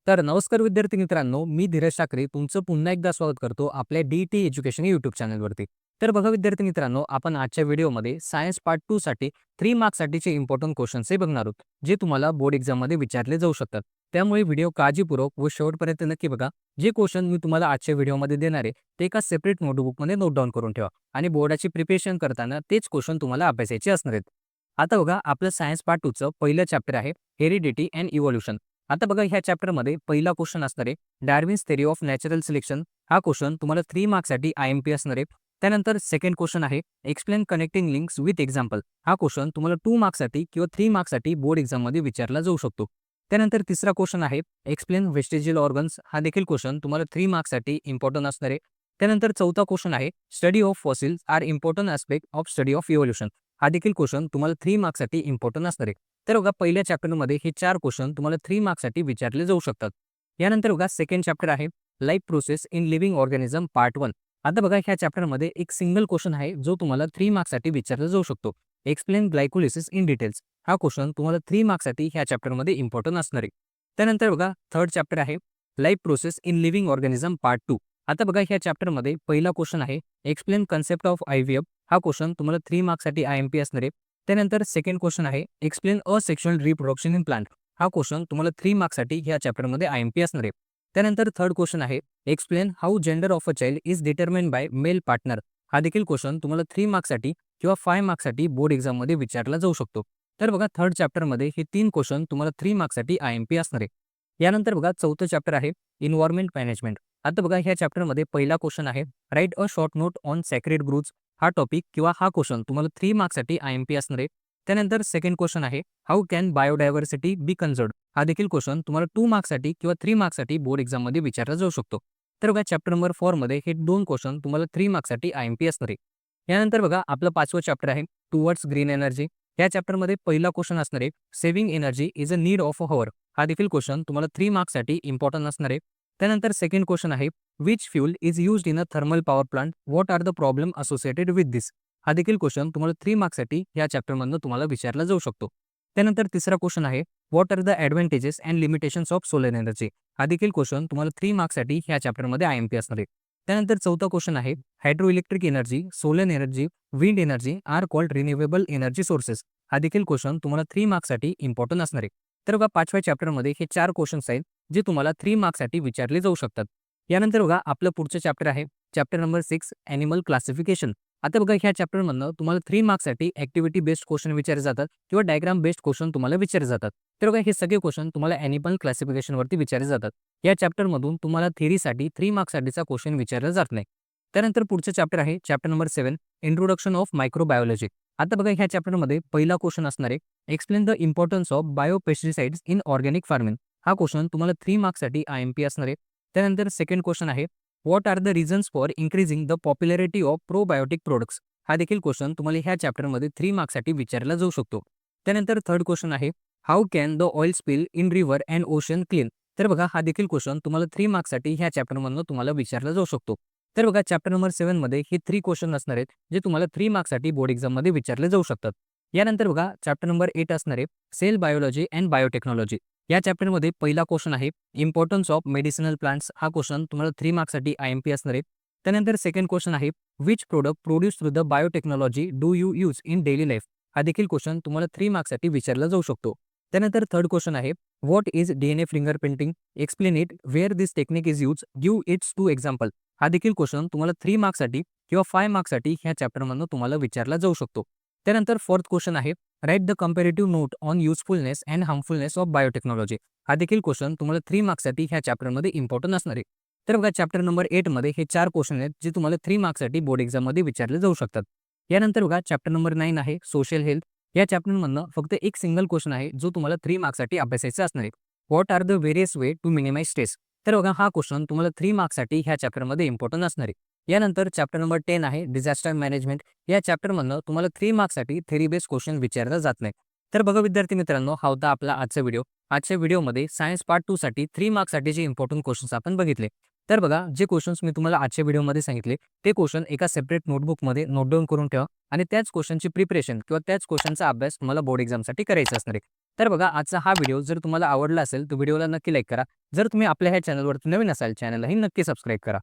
तर नमस्कार विद्यार्थी मित्रांनो, मी धीरज ठाकरे तुमचं पुन्हा एकदा स्वागत करतो आपल्या डी-टी एज्युकेशन यूट्यूब चॅनलवरती. तर बघा विद्यार्थी मित्रांनो, आपण आजच्या व्हिडिओमध्ये सायन्स पार्ट 2 साठी 3 मार्क्ससाठीचे इम्पोर्टंट क्वेश्चन्स हे बघणार आहोत, जे तुम्हाला बोर्ड एक्झाममध्ये विचारले जाऊ शकतात. त्यामुळे व्हिडिओ काळजीपूर्वक व शेवटपर्यंत नक्की बघा. जे क्वेश्चन मी तुम्हाला आजच्या व्हिडिओमध्ये देणार आहे, ते एका सेपरेट नोटबुकमध्ये नोट डाउन करून ठेवा आणि बोर्डाची प्रिपरेशन करताना तेच क्वेश्चन तुम्हाला अभ्यासायचे असणार आहेत. आता बघा, आपलं सायन्स पार्ट 2 चं पहिलं चॅप्टर आहे हेरिडिटी अँड इव्होल्यूशन. आता बघा, ह्या चॅप्टरमध्ये पहिला क्वेश्चन असणार आहे Darwin's theory of natural selection. हा क्वेश्चन तुम्हाला 3 मार्क्ससाठी आयएमपी असणार आहे. त्यानंतर सेकंड क्वेश्चन आहे explain connecting links with example. हा क्वेश्चन तुम्हाला 2 मार्क्ससाठी किंवा 3 मार्क्ससाठी बोर्ड एक्झाममध्ये विचारला जाऊ शकतो. त्यानंतर तिसरा क्वेश्चन आहे एक्सप्लेन वेस्टेजियल ऑर्गन्स. हा देखील क्वेश्चन तुम्हाला 3 मार्क्ससाठी इम्पॉर्टंट असणार आहे. त्यानंतर चौथा क्वेश्चन आहे study of fossils are important aspect of study of evolution. हा देखील क्वेश्चन तुम्हाला 3 मार्क्ससाठी इम्पॉर्टंट असणार आहे. तर बघा, पहिल्या चॅप्टरमध्ये हे 4 क्वेश्चन तुम्हाला 3 मार्क्ससाठी विचारले जाऊ शकतात. यानंतर बघा, सेकंड चॅप्टर आहे life process in living organism part 1. आता बघा, ह्या चॅप्टरमध्ये एक सिंगल क्वेश्चन आहे जो तुम्हाला 3 मार्क्ससाठी विचारला जाऊ शकतो. Explain glycolysis in details. हा क्वेश्चन तुम्हाला 3 मार्क्ससाठी ह्या चॅप्टरमध्ये इम्पॉर्टंट असणार आहे. त्यानंतर बघा, थर्ड चॅप्टर आहे life process in living organism part 2. आता बघा, ह्या चॅप्टरमध्ये पहिला क्वेश्चन आहे एक्सप्लेन कन्सेप्ट ऑफ IVF. हा क्वेश्चन तुम्हाला 3 मार्क्ससाठी आयएमपी असणार आहे. त्यानंतर सेकंड क्वेश्चन आहे explain asexual reproduction in plant. हा क्वेश्चन तुम्हाला 3 मार्क्ससाठी ह्या चॅप्टरमध्ये आयएमपी असणार आहे. त्यानंतर थर्ड क्वेश्चन आहे explain how gender of a child is determined by male partner. हा देखील क्वेश्चन तुम्हाला 3 मार्क्ससाठी किंवा 5 मार्क्ससाठी बोर्ड एक्झाममध्ये विचारला जाऊ शकतो. तर बघा, थर्ड चॅप्टरमध्ये हे 3 क्वेश्चन तुम्हाला 3 मार्क्ससाठी आयएमपी असणार आहे. यानंतर बघा, चौथं चॅप्टर आहे एन्व्हायरमेंट मॅनेजमेंट. आता बघा, ह्या चॅप्टरमध्ये पहिला क्वेश्चन आहे right a short note on sacred groups. हा टॉपिक किंवा हा क्वेश्चन तुम्हाला 3 मार्क्ससाठी आयएमपी असणार आहे. त्यानंतर सेकंड क्वेश्चन आहे हाऊ कॅन बायोडायव्हर्सिटी बी कन्झर्व्ड. हा देखील क्वेश्चन तुम्हाला 2 मार्क्ससाठी किंवा 3 मार्क्ससाठी बोर्ड एक्झाममध्ये विचारला जाऊ शकतो. तर बघा, चॅप्टर नंबर 4 मध्ये हे 2 क्वेश्चन तुम्हाला 3 मार्क्ससाठी आयएमपी असणार आहे. यानंतर बघा, आपलं 5वं चॅप्टर आहे टुवर्ड्स ग्रीन एनर्जी. या चॅप्टरमध्ये पहिला क्वेश्चन असणार आहे saving energy is a need of a hover. हा देखील क्वेश्चन तुम्हाला 3 मार्क्ससाठी इम्पॉर्टंट असणार आहे. त्यानंतर सेकंड क्वेश्चन आहे which fuel is used in a thermal power plant, what are the problem associated with this. हा देखील क्वेश्चन तुम्हाला 3 मार्क्ससाठी या चॅप्टरमधनं तुम्हाला विचारला जाऊ शकतो. त्यानंतर तिसरा क्वेश्चन आहे what are the advantages and limitations of solar energy. हा देखील क्वेश्चन तुम्हाला 3 मार्क्ससाठी ह्या चॅप्टरमध्ये आयएमपी असणार आहे. त्यानंतर चौथा क्वेश्चन आहे hydro electric energy, solar energy, wind energy are called renewable energy sources. हा देखील क्वेश्चन तुम्हाला 3 मार्क्ससाठी इम्पॉर्टंट असणार आहे. तर बघा, 5व्या चॅप्टरमध्ये हे 4 क्वेश्चन्स आहेत जे तुम्हाला 3 मार्क्ससाठी विचारले जाऊ शकतात. यानंतर बघा, आपलं पुढचं चॅप्टर आहे चॅप्टर नंबर 6 ॲनिमल क्लासिफिकेशन. आता बघा, ह्या चॅप्टरमधनं तुम्हाला 3 मार्क्ससाठी ॲक्टिव्हिटी बेस्ड क्वेश्चन विचारले जातात किंवा डायग्राम बेस्ड क्वेश्चन तुम्हाला विचारले जातात. तर बघा, हे सगळे क्वेश्चन तुम्हाला ॲनिमल क्लासिफिकेशनवरती विचारले जातात. या चॅप्टरमधून तुम्हाला थिअरीसाठी 3 मार्क्ससाठीचा क्वेश्चन विचारला जात नाही. त्यानंतर पुढचं चॅप्टर आहे chapter number 7 introduction of microbiology. आता बघा, ह्या चॅप्टरमध्ये पहिला क्वेश्चन असणार आहे explain the importance of biopesticides in organic farming. हा क्वेश्चन तुम्हाला 3 मार्क्ससाठी आयएमपी असणार आहे. त्यानंतर सेकंड क्वेश्चन आहे what are the reasons for increasing the popularity of probiotic products. हा देखील क्वेश्चन तुम्हाला ह्या चॅप्टरमध्ये 3 मार्क्ससाठी विचारला जाऊ शकतो. त्यानंतर थर्ड क्वेश्चन आहे how can the oil spill in river and ocean clean. तर बघा, हा देखील क्वेश्चन तुम्हाला 3 मार्क्ससाठी ह्या चॅप्टरमधनं तुम्हाला विचारला जाऊ शकतो. तर बघा, चॅप्टर नंबर 7 मध्ये हे 3 क्वेश्चन असणार आहेत जे तुम्हाला 3 मार्क्ससाठी बोर्ड एक्झाममध्ये विचारले जाऊ शकतात. यानंतर बघा, चॅप्टर नंबर 8 असणार आहे सेल बायोलॉजी अँड बायोटेक्नॉलॉजी. या चॅप्टरमध्ये पहिला क्वेश्चन आहे इम्पॉर्टन्स ऑफ मेडिसिनल प्लांट्स. हा क्वेश्चन तुम्हाला 3 मार्क्ससाठी आयएमपी असणार आहे. त्यानंतर सेकंड क्वेश्चन आहे which product produce through the biotechnology do you use in daily life. हा देखील क्वेश्चन तुम्हाला 3 मार्क्ससाठी विचारला जाऊ शकतो. त्यानंतर थर्ड क्वेश्चन आहे what is DNA finger printing, explain it, where this technique is use, give its 2 example. हा देखील क्वेश्चन तुम्हाला 3 मार्क्ससाठी किंवा 5 मार्क्ससाठी ह्या चॅप्टरमधनं तुम्हाला विचारला जाऊ शकतो. त्यानंतर फोर्थ क्वेश्चन आहे write the comparative note on usefulness and harmfulness of biotechnology. हा देखील क्वेश्चन तुम्हाला 3 मार्क्ससाठी ह्या चॅप्टरमध्ये इम्पॉर्टंट असणार आहे. तर बघा, चॅप्टर नंबर 8 मध्ये हे 4 क्वेश्चन आहेत जे तुम्हाला 3 मार्क्ससाठी बोर्ड एक्झाममध्ये विचारले जाऊ शकतात. यानंतर बघा, चॅप्टर नंबर 9 आहे सोशल हेल्थ. या चॅप्टरमधनं फक्त एक सिंगल क्वेश्चन आहे जो तुम्हाला 3 मार्क्ससाठी अभ्यासायचा असणार आहे. What are the various way to minimise stress. तर बघा, हा क्वेश्चन तुम्हाला 3 मार्क्ससाठी ह्या चॅप्टरमध्ये इम्पॉर्टंट असणार आहे. यानंतर चॅप्टर नंबर 10 आहे डिझास्टर मॅनेजमेंट. या चॅप्टरमधनं तुम्हाला 3 मार्क्ससाठी थेरी बेस्ड क्वेश्चन विचारला जात नाही. तर बघा विद्यार्थी मित्रांनो, हा होता आपला आजचा व्हिडिओ. आजच्या व्हिडिओमध्ये सायन्स पार्ट 2 साठी 3 मार्क्ससाठीचे इम्पॉर्टंट क्वेश्चन्स आपण बघितले. तर बघा, जे क्वेश्चन्स मी तुम्हाला आजच्या व्हिडिओमध्ये सांगितले ते क्वेश्चन एका सेपरेट नोटबुकमध्ये नोट डाउन करून ठेवा आणि त्याच क्वेश्चनची प्रिपरेशन किंवा त्याच क्वेश्चनचा अभ्यास तुम्हाला बोर्ड एक्झामसाठी करायचा असणार आहे. तर बघा आजचा हा व्हिडिओ जर तुम्हाला आवडला असेल तर व्हिडिओला नक्की लाईक करा. जर तुम्ही आपल्या ह्या चॅनलवरती नवीन असाल चॅनललाही नक्की सबस्क्राईब करा.